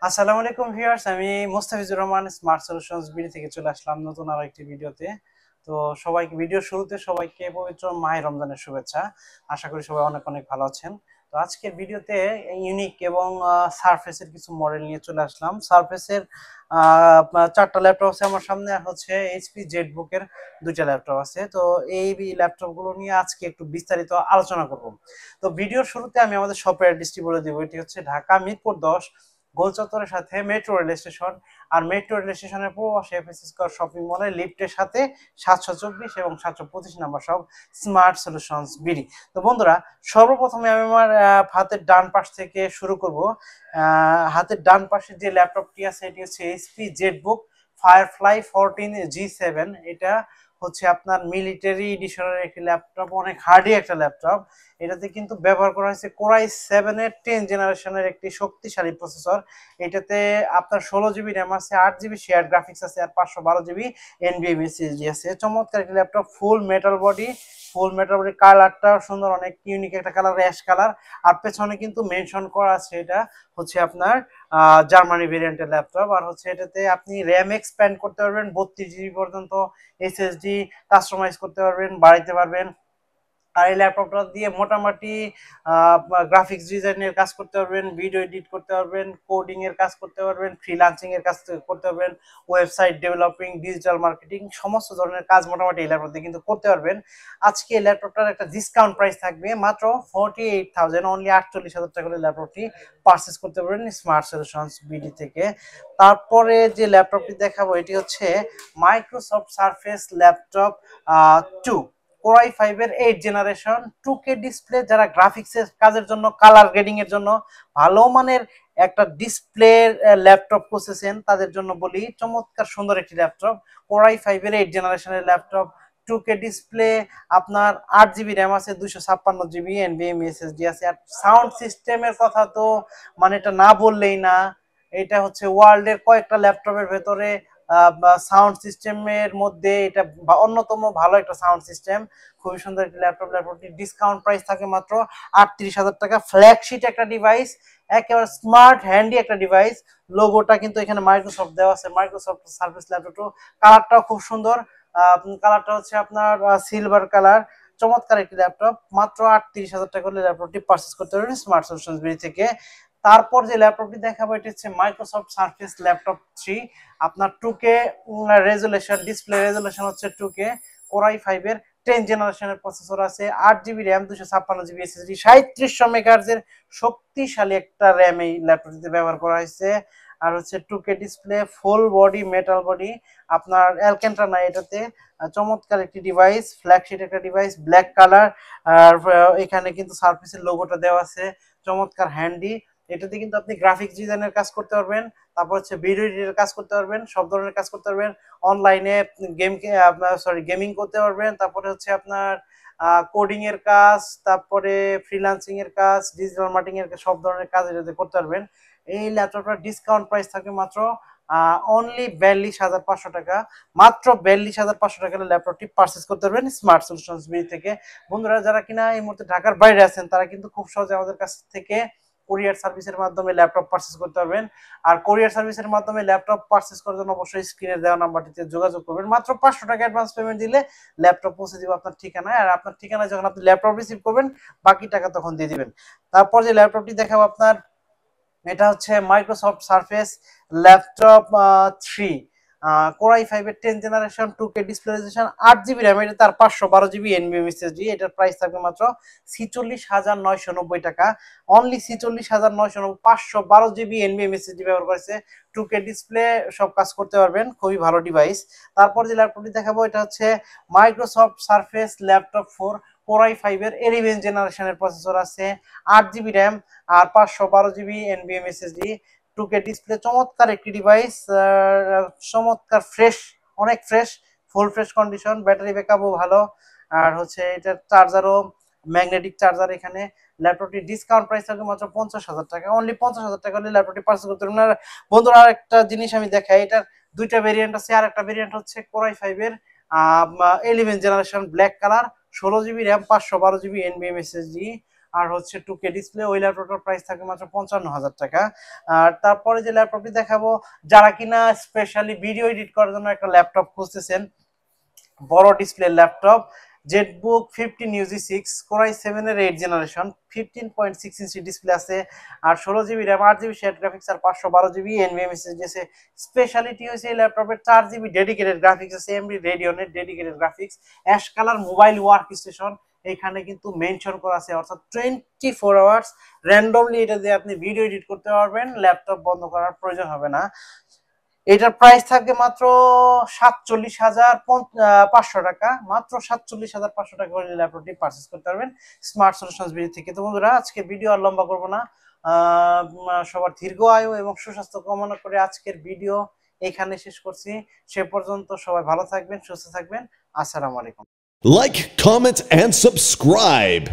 আসসালামু আলাইকুম ভিউয়ার্স, আমি Mostafizur Rahman smart solutions BD থেকে চলে আসলাম নতুন আরো একটি ভিডিওতে। তো সবাইকে ভিডিওর শুরুতে সবাইকে পবিত্র মাহে রমজানের শুভেচ্ছা। আশা করি সবাই অনেক অনেক ভালো আছেন। তো আজকের ভিডিওতে ইউনিক এবং সারফেসের কিছু মডেল নিয়ে চলে আসলাম। সারফেসের চারটা ল্যাপটপ আছে আমার সামনে, আর হচ্ছে এইচপি জেটবুকের দুইটা ল্যাপটপ আছে। তো এই ল্যাপটপগুলো নিয়ে আজকে একটু বিস্তারিত আলোচনা করব। তো ভিডিওর শুরুতে আমি আমাদের শপের অ্যাড্রেসটি বলে দিব। এটি হচ্ছে ঢাকা মিরপুর 10 গোল চত্বরের সাথে মেট্রো রেল স্টেশন। আর মেট্রো রেল স্টেশনের পূর্ব পাশে এফএস স্কয়ার শপিং মলের লিফটের সাথে 724 এবং 725 নাম্বার সব স্মার্ট সলিউশনস বিডি। তো বন্ধুরা, সর্বপ্রথমে আমি আমার হাতের ডান পাশ থেকে শুরু করব। হাতের ডান পাশে যে ল্যাপটপটি আছে এটি হচ্ছে এইচপি জেটবুক ফায়ারফ্লাই 14G7। এটা হচ্ছে আপনার মিলিটারি এডিশনের একটি ল্যাপটপ, অনেক হার্ডি একটা ল্যাপটপ। এটাতে কিন্তু ব্যবহার করা হয়েছে কোরাই 7 এর 10 জেনারেশনের একটি শক্তিশালী প্রসেসর। এটাতে আপনার 16 জিবি র্যাম আছে, 8 জিবি শেয়ার গ্রাফিক্স আছে, আর 512 জিবি এনভিএমই এসএসডি আছে। চমৎকার একটি ল্যাপটপ, ফুল মেটাল বডি কালারটা সুন্দর, অনেক ইউনিক একটা কালার, অ্যাশ কালার। আর পেছনে কিন্তু মেনশন করা আছে এটা হচ্ছে আপনার জার্মানি ভেরিয়েন্টের ল্যাপটপ। আর হচ্ছে এটাতে আপনি র্যাম এক্সপ্যান্ড করতে পারবেন, 32 জিবি পর্যন্ত এসএসডি কাস্টমাইজ করতে পারবেন, বাড়াইতে পারবেন। আর এই ল্যাপটপটা দিয়ে মোটামুটি গ্রাফিক্স ডিজাইনের কাজ করতে পারবেন, ভিডিও এডিট করতে পারবেন, কোডিং এর কাজ করতে পারবেন, ফ্রিল্যান্সিং এর কাজ করতে পারবেন, ওয়েবসাইট ডেভেলপিং, ডিজিটাল মার্কেটিং, সমস্ত ধরনের কাজ মোটামুটি এই ল্যাপটপ দিয়ে কিন্তু করতে পারবেন। আজকে এই ল্যাপটপটার একটা ডিসকাউন্ট প্রাইস থাকবে মাত্র 48,000, অনলি 48,000 টাকা করে ল্যাপটপটি পারচেস করতে পারবেন স্মার্ট সলিউশনস বিডি থেকে। তারপরে যে ল্যাপটপটি দেখাবো এটি হচ্ছে মাইক্রোসফট সারফেস ল্যাপটপ 2, কোরাই 5 এর 8 জেনারেশন, 2K ডিসপ্লে। যারা গ্রাফিক্সের কাজের জন্য, কালার গ্রেডিং এর জন্য ভালো মানের একটা ডিসপ্লে ল্যাপটপ খুঁজছেন তাদের জন্য বলি, চমৎকার সুন্দর একটি ল্যাপটপ। কোরাই 5 এর 8 জেনারেশনের ল্যাপটপ, 2K ডিসপ্লে, আপনার 8 জিবি র্যাম আছে, 256 জিবি এনভিএমই এসএসডি আছে। আর সাউন্ড সিস্টেমের কথা তো মানে এটা না বললেই না। এটা হচ্ছে ওয়ার্ল্ডের কয়েকটা ল্যাপটপের ভেতরে সাউন্ড সিস্টেমের মধ্যে এটা অন্যতম ভালো একটা সাউন্ড সিস্টেম। খুবই সুন্দর একটি ল্যাপটপ। ল্যাপটপটি ডিসকাউন্ট প্রাইস থাকে মাত্র 38,000 টাকা। ফ্ল্যাগশিট একটা ডিভাইস, একেবারে স্মার্ট হ্যান্ডি একটা ডিভাইস। লোগোটা কিন্তু এখানে মাইক্রোসফট দেওয়া আছে, মাইক্রোসফট সার্ভিস ল্যাপটপ। কালারটাও খুব সুন্দর, কালারটা হচ্ছে আপনার সিলভার কালার। চমৎকার একটি ল্যাপটপ, মাত্র 38,000 টাকা হলে ল্যাপটপটি পারচেস করতে পারবেন স্মার্ট সলিউশনস বিডি থেকে। তারপর যে ল্যাপটপটি দেখাবো এটি হচ্ছে মাইক্রোসফট সার্ফেস ল্যাপটপ 3। আপনার 2K রেজুলেশন, ডিসপ্লে রেজুলেশন হচ্ছে 2K, কোরাই 5 এর 10 জেনারেশনের প্রসেসর আছে, 8 জিবি র্যাম, 256 জিবি এসএসডি, 3700 মেগাহার্জের শক্তিশালী একটা র্যাম এই ল্যাপটপটিতে ব্যবহার করা হয়েছে। আর হচ্ছে 2K display, full body metal body, আপনার অ্যালকেন্ট্রা নাই এটাতে। চমৎকার একটি ডিভাইস, ফ্ল্যাগশিট একটা ডিভাইস, ব্ল্যাক কালার। আর এখানে কিন্তু সার্ফেসের লোগোটা দেওয়া আছে, চমৎকার হ্যান্ডি। এটাতে কিন্তু আপনি গ্রাফিক্স ডিজাইনের কাজ করতে পারবেন, তারপর হচ্ছে ভিডিও এডিটের কাজ করতে পারবেন, সব ধরনের কাজ করতে পারবেন। অনলাইনে গেমিং করতে পারবেন, তারপরে হচ্ছে আপনার কোডিং এর কাজ, তারপরে ফ্রিল্যান্সিং এর কাজ, ডিজিটাল মার্কেটিং এর সব ধরনের কাজ এটাতে করতে পারবেন। এই ল্যাপটপটার ডিসকাউন্ট প্রাইস থাকবে মাত্র অনলি 42,500 টাকা। মাত্র 42,500 টাকা ল্যাপটপটি পারচেস করতে পারবেন স্মার্ট সলিউশনস বিডি থেকে। বন্ধুরা, যারা কিনা এই মুহূর্তে ঢাকার বাইরে আছেন তারা কিন্তু খুব সহজে আমাদের কাছ থেকে কুরিয়ার সার্ভিসের মাধ্যমে ল্যাপটপ পারচেস করতে পারবেন। আর কুরিয়ার সার্ভিসের মাধ্যমে ল্যাপটপ পারচেস করার জন্য অবশ্যই স্ক্রিনে দেওয়া নাম্বারটিতে যোগাযোগ করবেন। মাত্র 500 টাকা অ্যাডভান্স পেমেন্ট দিলে ল্যাপটপ পৌঁছে দিবে আপনার ঠিকানায়। আর আপনার ঠিকানায় যখন আপনি ল্যাপটপ রিসিভ করবেন, বাকি টাকা তখন দিয়ে দিবেন। তারপর যে ল্যাপটপটি দেখাবো আপনার, এটা হচ্ছে মাইক্রোসফট সারফেস ল্যাপটপ 3, কোরাই 5 এর 10 generation, 2K display resolution, 8 GB RAM, এটা তার 512 জিবি এনভিএম এসএসডি। এটার প্রাইস থাকবে মাত্র 46,990 টাকা। অনলি 46,990, 512 জিবি এনভিএম এসএসডি ব্যবহার করেছে, 2K ডিসপ্লে, সব কাজ করতে পারবেন, খুবই ভালো ডিভাইস। তারপর যে ল্যাপটপটি দেখাবো এটা হচ্ছে মাইক্রোসফট সারফেস ল্যাপটপ 4, কোরাই 5 এর 11 জেনারেশনের প্রসেসর আছে, 8 জিবি র্যাম, আর 512 GB NVMe SSD, 2K display. চমৎকার একটি ডিভাইস, চমৎকার ফ্রেশ, অনেক fresh, full fresh condition, battery ব্যাকআপও ভালো। আর হচ্ছে এটার চার্জারও ম্যাগনেটিক চার্জার এখানে। ল্যাপটপটি ডিসকাউন্ট প্রাইস থাকবে মাত্র 50,000 টাকা। অনলি 50,000 টাকা হলে ল্যাপটপটি পারচেজ করতে পারবেন। আর বন্ধুরা, আর একটা জিনিস আমি দেখাই, এটার দুইটা ভেরিয়েন্ট আছে। আর একটা ভেরিয়েন্ট হচ্ছে কোরাই 5 এর 11 generation, black colour, 16 GB RAM, 512 GB NVMe SSD. আর হচ্ছে 2K ডিসপ্লে। ওই ল্যাপটপটার প্রাইস থাকবে মাত্র 55,000 টাকা। আর তারপরে যে ল্যাপটপটি দেখাবো, যারা কিনা স্পেশালি ভিডিও এডিট করার জন্য একটা ল্যাপটপ খুঁজতেছেন, বড় display laptop, Jetbook 15UG6 Core i7 এর 8 জেনারেশন, 15.6 ইঞ্চি ডিসপ্লে আছে, আর 16GB RAM, 8GB share graphics, আর 512GB NVMe SSD। স্পেশালিটি হয়েছে এই ল্যাপটপের 4GB ডেডিকেটেড গ্রাফিক্স আছে, AMD রেডিয়নের dedicated graphics, ash colour mobile workstation এখানে কিন্তু মেনশন করা আছে, অর্থাৎ 24 আওয়ার্স র্যান্ডমলি এটা দিয়ে আপনি ভিডিও এডিট করতে পারবেন, ল্যাপটপ বন্ধ করার প্রয়োজন হবে না। এটার প্রাইস থাকবে মাত্র 47,500 টাকা, মাত্র 47,500 টাকা করে ল্যাপটপটি পারচেজ করতে পারবেন স্মার্ট সলিউশনস বিডি থেকে। তো বন্ধুরা, আজকে ভিডিও আর লম্বা করবো না, সবার দীর্ঘ আয়ু এবং সুস্বাস্থ্য কামনা করে আজকের ভিডিও এখানে শেষ করছি। সে পর্যন্ত সবাই ভালো থাকবেন, সুস্থ থাকবেন। আসসালামু আলাইকুম। Like, comment, and subscribe.